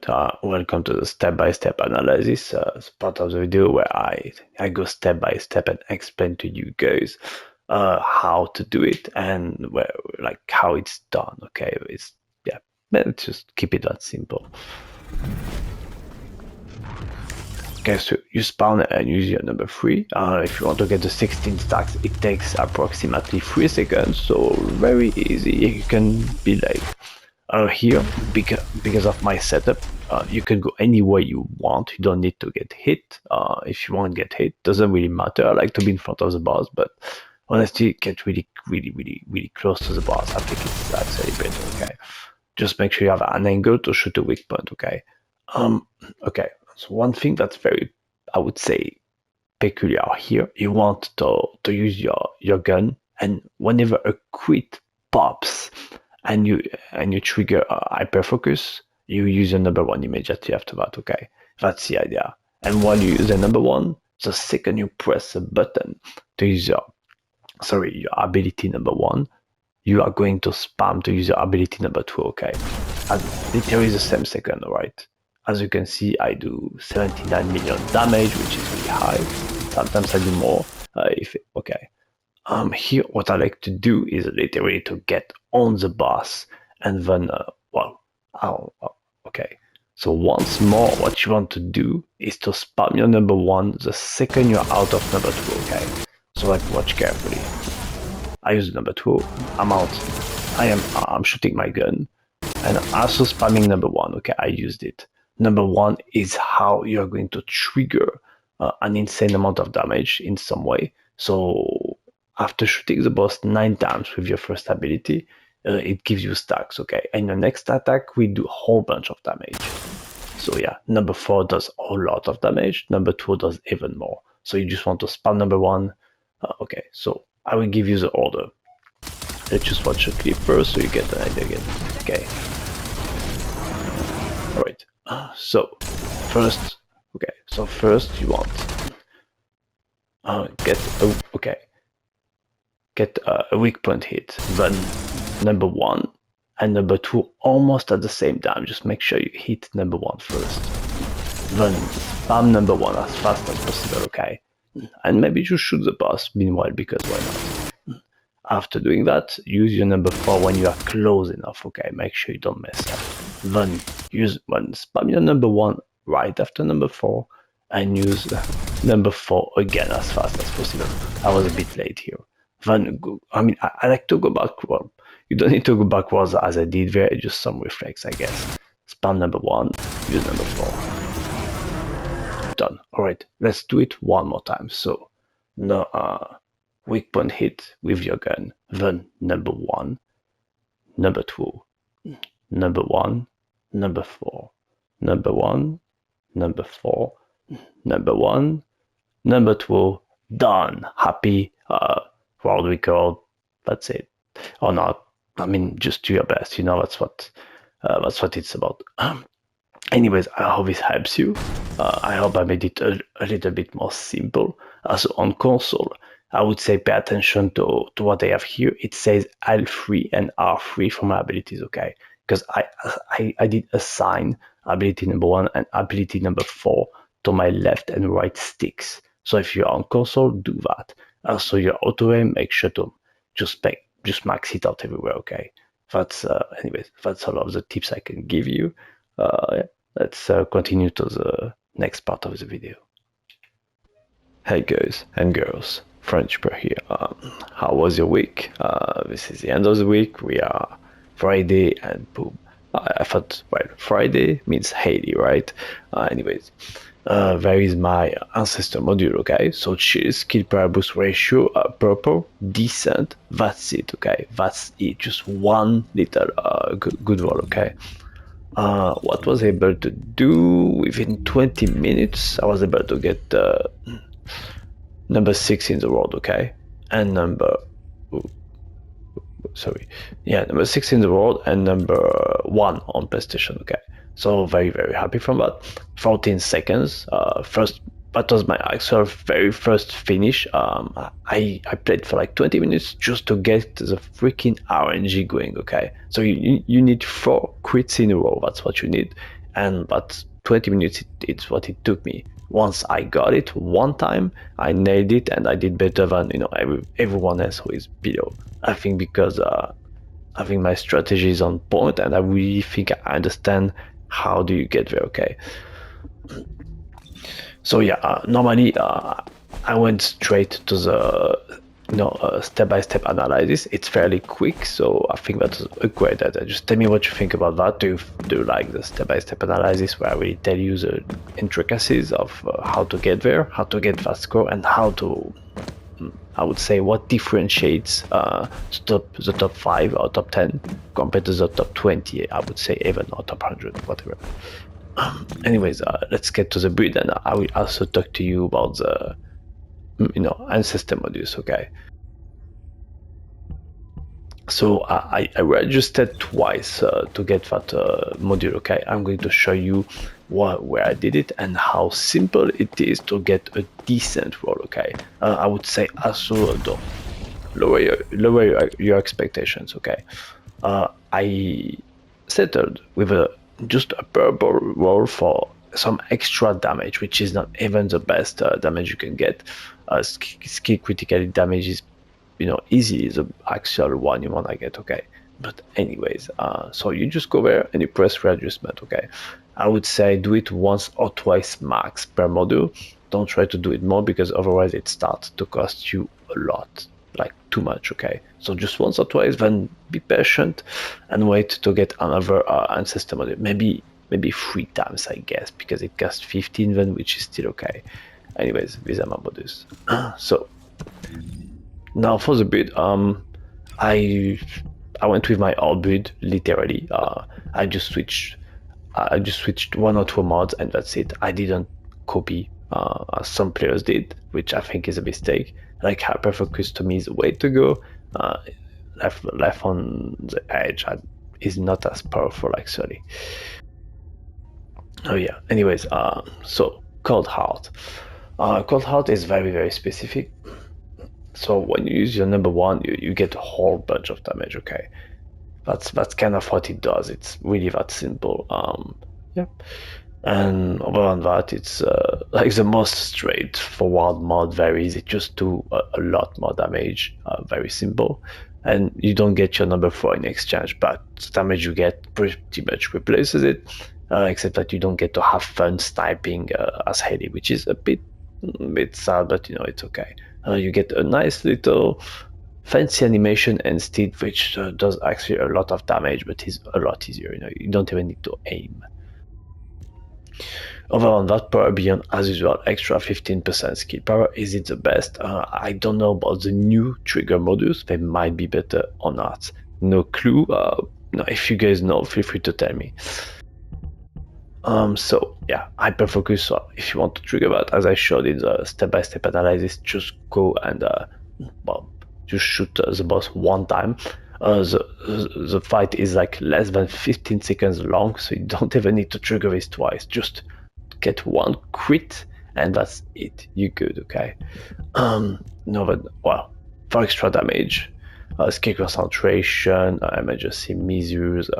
Alright, welcome to the step-by-step analysis. It's part of the video where I go step by step and explain to you guys how to do it and like how it's done. Okay, let's just keep it that simple. Okay, so you spawn and use your number 3. If you want to get the 16 stacks, it takes approximately 3 seconds, so very easy. You can be like here, because of my setup, you can go anywhere you want. You don't need to get hit. If you won't get hit, doesn't really matter. I like to be in front of the boss, but honestly, get really close to the boss. I think it's actually better. Okay, just make sure you have an angle to shoot a weak point. Okay. Okay. So one thing that's very, I would say, peculiar here, you want to use your gun, and whenever a crit pops and you trigger a hyperfocus, you use your number 1 immediately after that. Okay, that's the idea. And while you use the number 1, the second you press a button to use your ability number 1, you are going to spam to use your ability number 2. Okay, and literally the same second. Alright, as you can see, I do 79 million damage, which is really high. Sometimes I do more. Here what I like to do is literally to get on the boss, and then okay. So once more, what you want to do is to spam your number 1 the second you're out of number 2. Okay, so like watch carefully. I use number 2. I'm out. I'm shooting my gun, and also spamming number 1. Okay, I used it. Number 1 is how you're going to trigger an insane amount of damage in some way. So after shooting the boss 9 times with your first ability, it gives you stacks. Okay, and your next attack we do a whole bunch of damage. So yeah, number 4 does a whole lot of damage. Number 2 does even more. So you just want to spam number 1. Okay, so I will give you the order. Let's just watch the clip first so you get an idea again. Okay. Alright. So first you want get a weak point hit. Then number 1 and number 2 almost at the same time. Just make sure you hit number 1 first. Then spam number 1 as fast as possible. Okay, and maybe just shoot the boss meanwhile, because why not? After doing that, use your number 4 when you are close enough. Okay, make sure you don't mess up. Then spam your number 1 right after number 4, and use number 4 again as fast as possible. I was a bit late here. Then I like to go backward. You don't need to go backwards as I did there. Just some reflex, I guess. Spam number 1, use number 4. Done. Alright, let's do it one more time. So weak point hit with your gun. Then number 1, number 2, number 1, number 4, number 1, number 4, number 1, number 2. Done. Happy. World record. That's it. Or not. I mean, just do your best. You know, that's what it's about. Anyways, I hope this helps you. I hope I made it a little bit more simple. Also on console, I would say pay attention to what I have here. It says L3 and R3 for my abilities. Okay, because I did assign ability number 1 and ability number 4 to my left and right sticks. So if you're on console, do that. Also your auto aim, make sure to just max it out everywhere. Okay, anyways, that's all of the tips I can give you. Let's continue to the next part of the video. Hey guys and girls, Frostwatcher here. How was your week? This is the end of the week. We are Friday, and boom. I thought, well, Friday means Hailey, right? Anyways, there is my Ancestor module. Okay, so chill, skill per boost ratio, purple, decent. That's it. Okay, that's it. Just one little good roll. Okay. What was I able to do within 20 minutes? I was able to get number 6 in the world. Okay, and number 6 in the world and number 1 on PlayStation. Okay, so very happy from that. 14 seconds. That was my actual very first finish. I played for like 20 minutes just to get the freaking RNG going. Okay, so you need 4 crits in a row. That's what you need, and but 20 minutes it's what it took me. Once I got it one time, I nailed it, and I did better than everyone else who is below. I think because I think my strategy is on point, and I really think I understand how do you get there. Okay. So yeah, normally I went straight to the step-by-step analysis. It's fairly quick, so I think that's a great idea. Just tell me what you think about that. Do you like the step-by-step analysis where I really tell you the intricacies of how to get there, how to get that score, and how to, I would say, what differentiates the top 5 or top 10 compared to the top 20, I would say, even, or top 100, whatever. Anyways, let's get to the build, and I will also talk to you about the ancestor modules. Okay, so I registered twice to get that module. Okay, I'm going to show you where I did it and how simple it is to get a decent roll. Okay, I would say also don't lower your expectations. Okay, I settled with just a purple roll for some extra damage, which is not even the best damage you can get. Skill critical damage is, easily the actual one you want to get. Okay, but anyways, so you just go there and you press readjustment. Okay, I would say do it once or twice max per module. Don't try to do it more, because otherwise it starts to cost you a lot, like too much. Okay, so just once or twice, then be patient and wait to get another ancestor module. Maybe 3 times, I guess, because it costs 15 then, which is still okay. Anyways, these are my modules. So now for the build, I went with my old build, literally. I just switched 1 or 2 mods, and that's it. I didn't copy as some players did, which I think is a mistake. Like, hyperfocus to me is the way to go. Left on the edge is not as powerful, actually. Oh yeah. Anyways, so Cold Heart. Cold Heart is very, very specific. So when you use your number 1, you get a whole bunch of damage. Okay, that's kind of what it does. It's really that simple. Yeah. And other than that, it's like the most straightforward mod, very easy. Just do a lot more damage, very simple. And you don't get your number 4 in exchange, but the damage you get pretty much replaces it, except that you don't get to have fun sniping as Hailey, which is a bit sad, but it's okay. You get a nice little fancy animation instead, which does actually a lot of damage, but is a lot easier. You don't even need to aim. Other than that, power beyond, as usual, extra 15% skill power. Is it the best? I don't know about the new trigger modules. They might be better or not. No clue. No, if you guys know, feel free to tell me. So yeah, hyperfocus. So if you want to trigger that, as I showed in the step-by-step analysis, just go and just shoot the boss 1 time. The fight is like less than 15 seconds long, so you don't even need to trigger this twice. Just get 1 crit, and that's it. You're good. Okay. No, but well, for extra damage, skill concentration, emergency measures,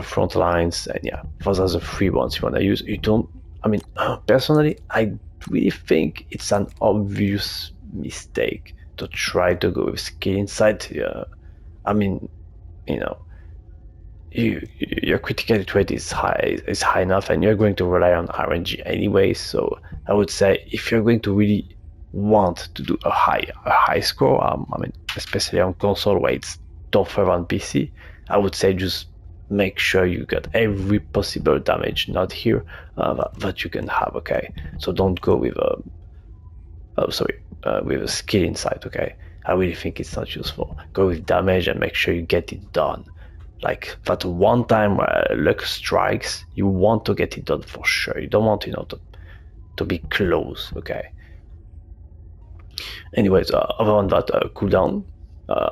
front lines, and yeah, those are the 3 ones you want to use. You don't. I mean, personally, I really think it's an obvious mistake to try to go with skill insight. I mean, your critical rate is high enough, and you're going to rely on RNG anyway. So I would say, if you're going to really want to do a high score, I mean, especially on console where it's tougher than PC, I would say just make sure you get every possible damage not here that you can have. Okay, so don't go with with a skill insight. Okay, I really think it's not useful. Go with damage and make sure you get it done. Like that 1 time where luck strikes, you want to get it done for sure. You don't want to be close. Okay. Anyways, other than that, cooldown.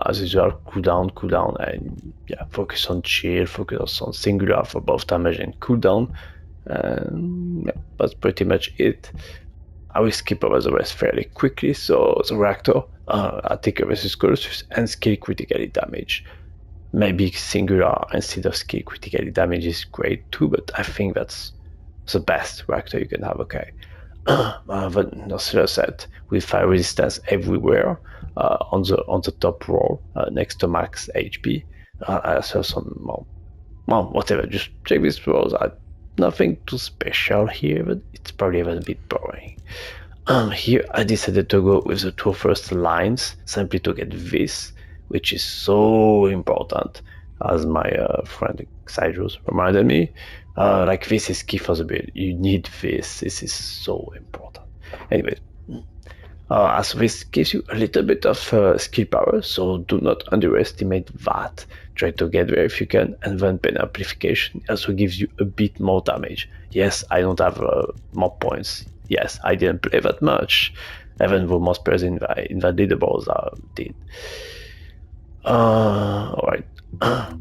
As usual, cooldown, and yeah, focus on chill, focus on singular for both damage and cooldown. And yeah, that's pretty much it. I will skip over the rest fairly quickly. So the reactor, attacker versus Colossus, and skill critically damage. maybe singular instead of skill critically damage is great too, but I think that's the best reactor you can have, okay. But Nocilla set with fire resistance everywhere on the top row next to max HP. I saw some well, whatever, just check these rows. Nothing too special here, but it's probably even a bit boring. Here I decided to go with the two first lines simply to get this, which is so important, as my friend Xydros reminded me. Like, this is key for the build. You need this. This is so important. Anyway, as this gives you a little bit of skill power, so do not underestimate that. Try to get there if you can, and then pen amplification also gives you a bit more damage. Yes, I don't have more points. Yes, I didn't play that much, even though most players in the leaderboards did. Alright.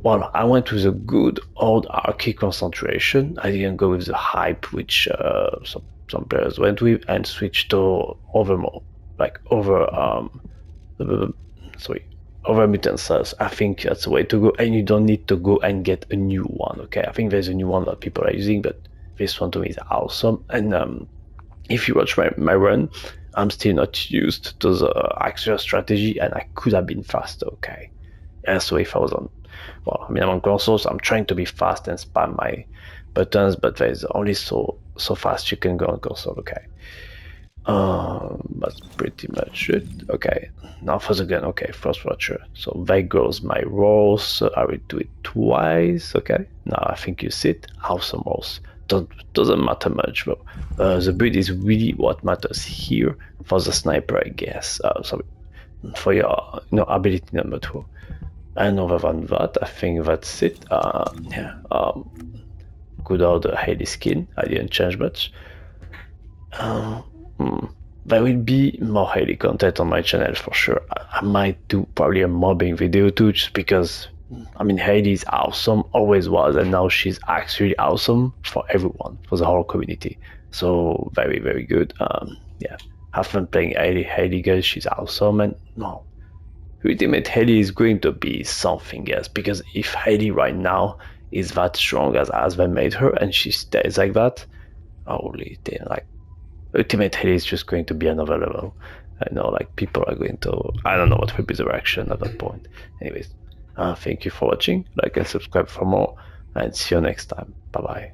Well, I went with a good old Arche concentration. I didn't go with the hype which some players went with, and switched to over mutant cells. I think that's the way to go, and you don't need to go and get a new one, okay? I think there's a new one that people are using, but this one to me is awesome. And if you watch my run, I'm still not used to the actual strategy, and I could have been faster, okay? Yeah, so if I was on, well, I mean, I'm on console, so I'm trying to be fast and spam my buttons, but there's only so fast you can go on console, okay? That's pretty much it. Okay, now for the gun. Okay, Frostwatcher. So there goes my rolls. So I will do it twice. Okay, now I think you see it. Awesome rolls. Doesn't matter much though. The build is really what matters here for the sniper, I guess. Sorry, for your ability number 2. And other than that, I think that's it. Yeah. Good old Hailey skin. I didn't change much. There will be more Hailey content on my channel for sure. I might do probably a mobbing video too, just because, I mean, Hailey is awesome, always was, and now she's actually awesome for everyone, for the whole community. So very, very good. Yeah, have fun playing Hailey, guys. She's awesome, and no, Ultimate Hailey is going to be something else, because if Hailey right now is that strong as they made her, and she stays like that, holy damn, like, Ultimate Hailey is just going to be another level. I know, like, people are going to, I don't know what will be the reaction at that point. Anyways, thank you for watching. Like and subscribe for more, and see you next time. Bye bye.